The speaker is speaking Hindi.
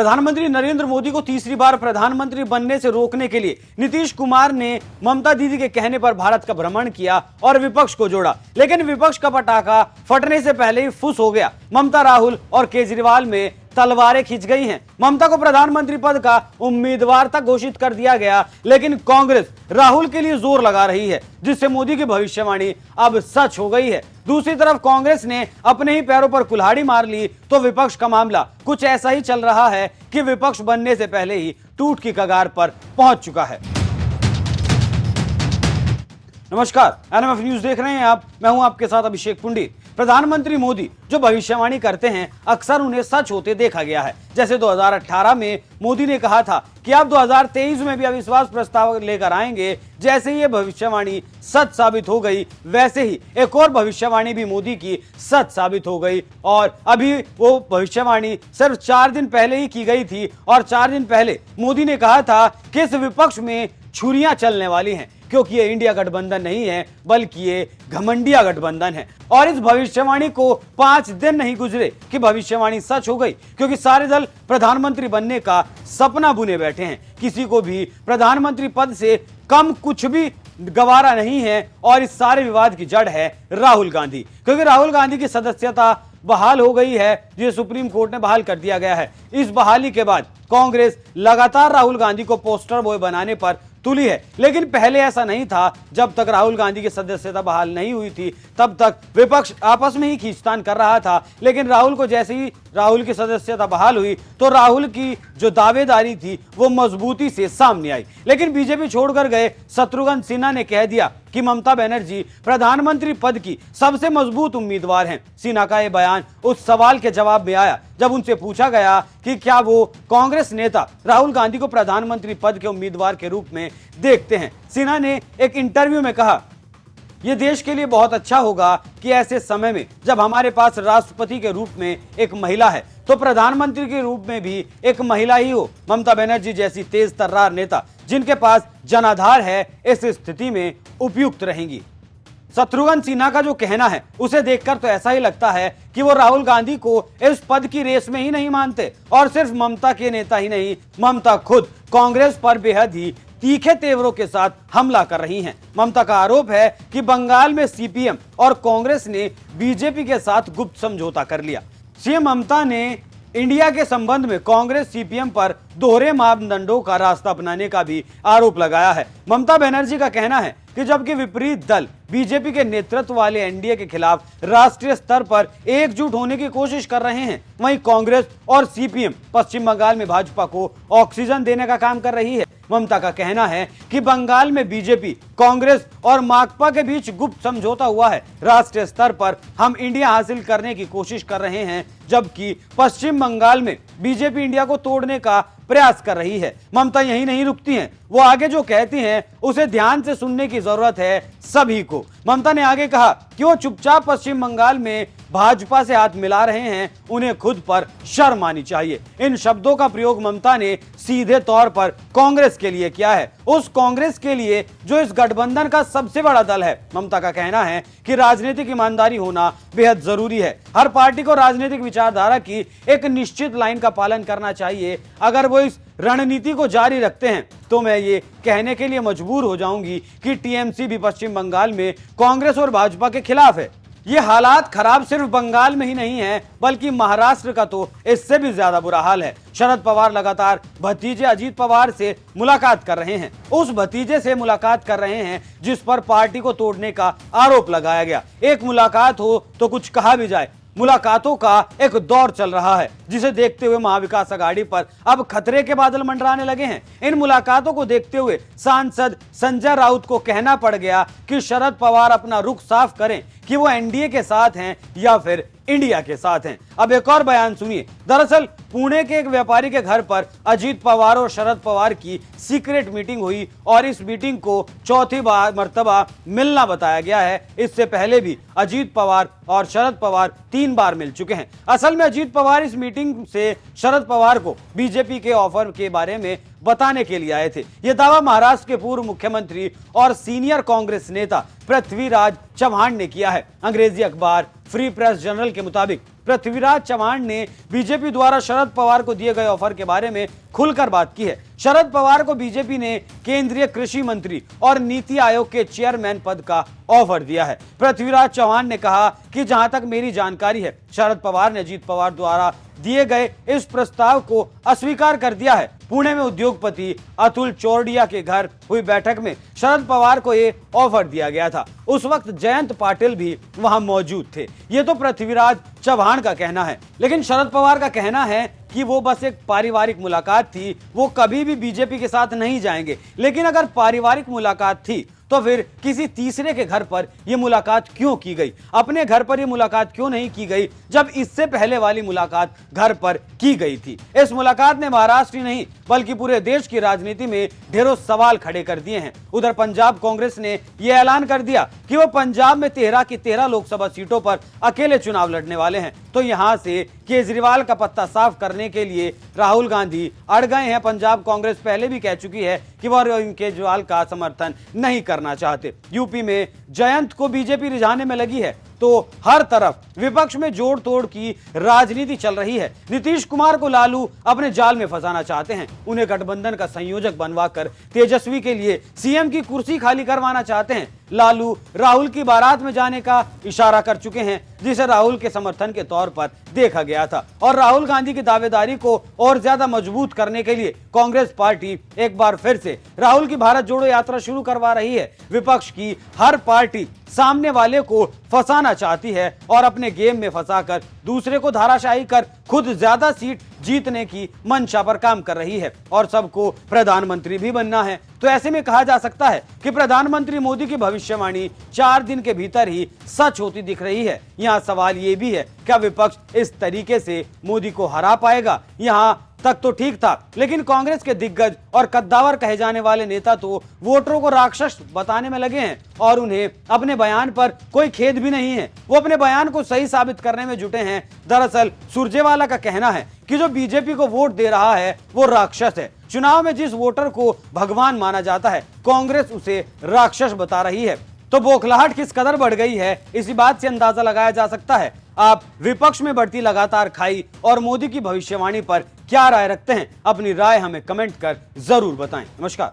प्रधानमंत्री नरेंद्र मोदी को तीसरी बार प्रधानमंत्री बनने से रोकने के लिए नीतीश कुमार ने ममता दीदी के कहने पर भारत का भ्रमण किया और विपक्ष को जोड़ा, लेकिन विपक्ष का पटाखा फटने से पहले ही फुस हो गया। ममता, राहुल और केजरीवाल में तलवारें खिंच गई हैं। ममता को प्रधानमंत्री पद का उम्मीदवार तक घोषित कर दिया गया, लेकिन कांग्रेस राहुल के लिए जोर लगा रही है, जिससे मोदी की भविष्यवाणी अब सच हो गई है। दूसरी तरफ कांग्रेस ने अपने ही पैरों पर कुल्हाड़ी मार ली तो विपक्ष का मामला कुछ ऐसा ही चल रहा है कि विपक्ष बनने से पहले ही टूट की कगार पर पहुंच चुका है। नमस्कार, एनएमएफ न्यूज देख रहे हैं आप। मैं हूं आपके साथ अभिषेक पुंडी। प्रधानमंत्री मोदी जो भविष्यवाणी करते हैं अक्सर उन्हें सच होते देखा गया है। जैसे 2018 में मोदी ने कहा था कि आप 2023 में भी अविश्वास प्रस्ताव लेकर आएंगे। जैसे ही ये भविष्यवाणी सच साबित हो गई, वैसे ही एक और भविष्यवाणी भी मोदी की सच साबित हो गई। और अभी वो भविष्यवाणी सिर्फ 4 दिन पहले ही की गई थी और 4 दिन पहले मोदी ने कहा था कि इस विपक्ष में छुरियां चलने वाली हैं, क्योंकि ये इंडिया गठबंधन नहीं है बल्कि ये घमंडिया गठबंधन है। और इस भविष्यवाणी को 5 दिन नहीं गुजरे कि भविष्यवाणी सच हो गई, क्योंकि सारे दल प्रधानमंत्री बनने का सपना बुने बैठे हैं। किसी को भी प्रधानमंत्री पद से कम कुछ भी गवारा नहीं है। और इस सारे विवाद की जड़ है राहुल गांधी, क्योंकि राहुल गांधी की सदस्यता बहाल हो गई है, जिसे सुप्रीम कोर्ट ने बहाल कर दिया गया है। इस बहाली के बाद कांग्रेस लगातार राहुल गांधी को पोस्टर बॉय बनाने पर तुली है, लेकिन पहले ऐसा नहीं था। जब तक राहुल गांधी की सदस्यता बहाल नहीं हुई थी तब तक विपक्ष आपस में ही खींचतान कर रहा था। लेकिन राहुल को जैसे ही राहुल की सदस्यता बहाल हुई तो राहुल की जो दावेदारी थी वो मजबूती से सामने आई। लेकिन बीजेपी छोड़कर गए शत्रुघ्न सिन्हा ने कह दिया कि ममता बनर्जी प्रधानमंत्री पद की सबसे मजबूत उम्मीदवार हैं। सिन्हा का यह बयान उस सवाल के जवाब में आया जब उनसे पूछा गया कि क्या वो कांग्रेस नेता राहुल गांधी को प्रधानमंत्री पद के उम्मीदवार के रूप में देखते हैं। सिन्हा ने एक इंटरव्यू में कहा, यह देश के लिए बहुत अच्छा होगा कि ऐसे समय में जब हमारे पास राष्ट्रपति के रूप में एक महिला है तो प्रधानमंत्री के रूप में भी एक महिला ही हो। ममता बनर्जी जैसी तेज तर्रार नेता जिनके पास जनाधार है इस स्थिति में उपयुक्त रहेंगी। शत्रुघ्न सिन्हा का जो कहना है उसे देखकर तो ऐसा ही लगता है कि वो राहुल गांधी को इस पद की रेस में ही नहीं मानते। और सिर्फ ममता के नेता ही नहीं, ममता खुद कांग्रेस पर बेहद ही तीखे तेवरों के साथ हमला कर रही हैं। ममता का आरोप है कि बंगाल में सीपीएम और कांग्रेस ने बीजेपी के साथ गुप्त समझौता कर लिया। सीएम ममता ने इंडिया के संबंध में कांग्रेस सीपीएम पर दोहरे मापदंडों का रास्ता अपनाने का भी आरोप लगाया है। ममता बनर्जी का कहना है कि जबकि विपरीत दल बीजेपी के नेतृत्व वाले एनडीए के खिलाफ राष्ट्रीय स्तर पर एकजुट होने की कोशिश कर रहे हैं, वहीं कांग्रेस और सीपीएम पश्चिम बंगाल में भाजपा को ऑक्सीजन देने का काम कर रही है। ममता का कहना है कि बंगाल में बीजेपी, कांग्रेस और माकपा के बीच गुप्त समझौता हुआ है। राष्ट्रीय स्तर पर हम इंडिया हासिल करने की कोशिश कर रहे हैं, जबकि पश्चिम बंगाल में बीजेपी इंडिया को तोड़ने का प्रयास कर रही है। ममता यही नहीं रुकती हैं, वो आगे जो कहती हैं उसे ध्यान से सुनने की जरूरत है सभी को। ममता ने आगे कहा कि वो चुपचाप पश्चिम बंगाल में भाजपा से हाथ मिला रहे हैं, उन्हें खुद पर शर्म आनी चाहिए। इन शब्दों का प्रयोग ममता ने सीधे तौर पर कांग्रेस के लिए किया है, उस कांग्रेस के लिए जो इस गठबंधन का सबसे बड़ा दल है। ममता का कहना है कि राजनीतिक ईमानदारी होना बेहद जरूरी है। हर पार्टी को राजनीतिक विचारधारा की एक निश्चित लाइन का पालन करना चाहिए। अगर वो इस रणनीति को जारी रखते हैं तो मैं ये कहने के लिए मजबूर हो जाऊंगी कि टीएमसी भी पश्चिम बंगाल में कांग्रेस और भाजपा के खिलाफ है। ये हालात खराब सिर्फ बंगाल में ही नहीं है, बल्कि महाराष्ट्र का तो इससे भी ज्यादा बुरा हाल है। शरद पवार लगातार भतीजे अजीत पवार से मुलाकात कर रहे हैं, उस भतीजे से मुलाकात कर रहे हैं जिस पर पार्टी को तोड़ने का आरोप लगाया गया। एक मुलाकात हो तो कुछ कहा भी जाए, मुलाकातों का एक दौर चल रहा है, जिसे देखते हुए महाविकास अघाड़ी पर अब खतरे के बादल मंडराने लगे हैं। इन मुलाकातों को देखते हुए सांसद संजय राउत को कहना पड़ गया कि शरद पवार अपना रुख साफ करें कि वो एनडीए के साथ हैं या फिर इंडिया के साथ हैं। अब एक और बयान सुनिए। दरअसल पुणे के एक व्यापारी के घर पर अजीत पवार और शरद पवार की सीक्रेट मीटिंग हुई और इस मीटिंग को चौथी मर्तबा मिलना बताया गया है। इससे पहले भी अजीत पवार और शरद पवार 3 बार मिल चुके हैं। असल में अजीत पवार इस मीटिंग से शरद पवार को बीजेपी के ऑफर के बारे में बताने के लिए आए थे। यह दावा महाराष्ट्र के पूर्व मुख्यमंत्री और सीनियर कांग्रेस नेता पृथ्वीराज चव्हाण ने किया है। अंग्रेजी अखबार फ्री प्रेस जर्नल के मुताबिक पृथ्वीराज चव्हाण ने बीजेपी द्वारा शरद पवार को दिए गए ऑफर के बारे में खुलकर बात की है। शरद पवार को बीजेपी ने केंद्रीय कृषि मंत्री और नीति आयोग के चेयरमैन पद का ऑफर दिया है। पृथ्वीराज चव्हाण ने कहा कि जहां तक मेरी जानकारी है, शरद पवार ने अजीत पवार द्वारा दिए गए इस प्रस्ताव को अस्वीकार कर दिया है। पुणे में उद्योगपति अतुल चौरडिया के घर हुई बैठक में शरद पवार को ये ऑफर दिया गया था। उस वक्त जयंत पाटिल भी वहां मौजूद थे। ये तो पृथ्वीराज चव्हाण का कहना है, लेकिन शरद पवार का कहना है कि वो बस एक पारिवारिक मुलाकात थी, वो कभी भी बीजेपी के साथ नहीं जाएंगे। लेकिन अगर पारिवारिक मुलाकात थी तो फिर किसी तीसरे के घर पर यह मुलाकात क्यों की गई? अपने घर पर यह मुलाकात क्यों नहीं की गई जब इससे पहले वाली मुलाकात घर पर की गई थी? इस मुलाकात ने महाराष्ट्र ही नहीं बल्कि पूरे देश की राजनीति में ढेरों सवाल खड़े कर दिए हैं। उधर पंजाब कांग्रेस ने यह ऐलान कर दिया कि वो पंजाब में 13 की 13 लोकसभा सीटों पर अकेले चुनाव लड़ने वाले हैं। तो यहां से केजरीवाल का पत्ता साफ करने के लिए राहुल गांधी अड़ गए हैं। पंजाब कांग्रेस पहले भी कह चुकी है कि वह केजरीवाल का समर्थन नहीं करना चाहते। यूपी में जयंत को बीजेपी रिझाने में लगी है तो हर तरफ विपक्ष में जोड़ तोड़ की राजनीति चल रही है। नीतीश कुमार को लालू अपने जाल में फंसाना चाहते हैं। उन्हें गठबंधन का संयोजक बनवाकर तेजस्वी के लिए सीएम की कुर्सी खाली करवाना चाहते हैं। लालू राहुल की बारात में जाने का इशारा कर चुके हैं, जिसे राहुल के समर्थन के तौर पर देखा गया था। और राहुल गांधी की दावेदारी को और ज्यादा मजबूत करने के लिए कांग्रेस पार्टी एक बार फिर से राहुल की भारत जोड़ो यात्रा शुरू करवा रही है। विपक्ष की हर पार्टी सामने वाले को फंसाना चाहती है और अपने गेम में फंसाकर दूसरे को धाराशाही कर खुद ज्यादा सीट जीतने की मंशा पर काम कर रही है। और सबको प्रधानमंत्री भी बनना है। तो ऐसे में कहा जा सकता है कि प्रधानमंत्री मोदी की भविष्यवाणी 4 दिन के भीतर ही सच होती दिख रही है। यहाँ सवाल ये भी है, क्या विपक्ष इस तरीके से मोदी को हरा पाएगा? यहाँ तक तो ठीक था, लेकिन कांग्रेस के दिग्गज और कद्दावर कहे जाने वाले नेता तो वोटरों को राक्षस बताने में लगे हैं और उन्हें अपने बयान पर कोई खेद भी नहीं है। वो अपने बयान को सही साबित करने में जुटे हैं। दरअसल सुरजेवाला का कहना है कि जो बीजेपी को वोट दे रहा है वो राक्षस है। चुनाव में जिस वोटर को भगवान माना जाता है, कांग्रेस उसे राक्षस बता रही है। तो बौखलाहट किस कदर बढ़ गई है, इसी बात से अंदाजा लगाया जा सकता है। आप विपक्ष में बढ़ती लगातार खाई और मोदी की भविष्यवाणी पर क्या राय रखते हैं? अपनी राय हमें कमेंट कर जरूर बताएं। नमस्कार।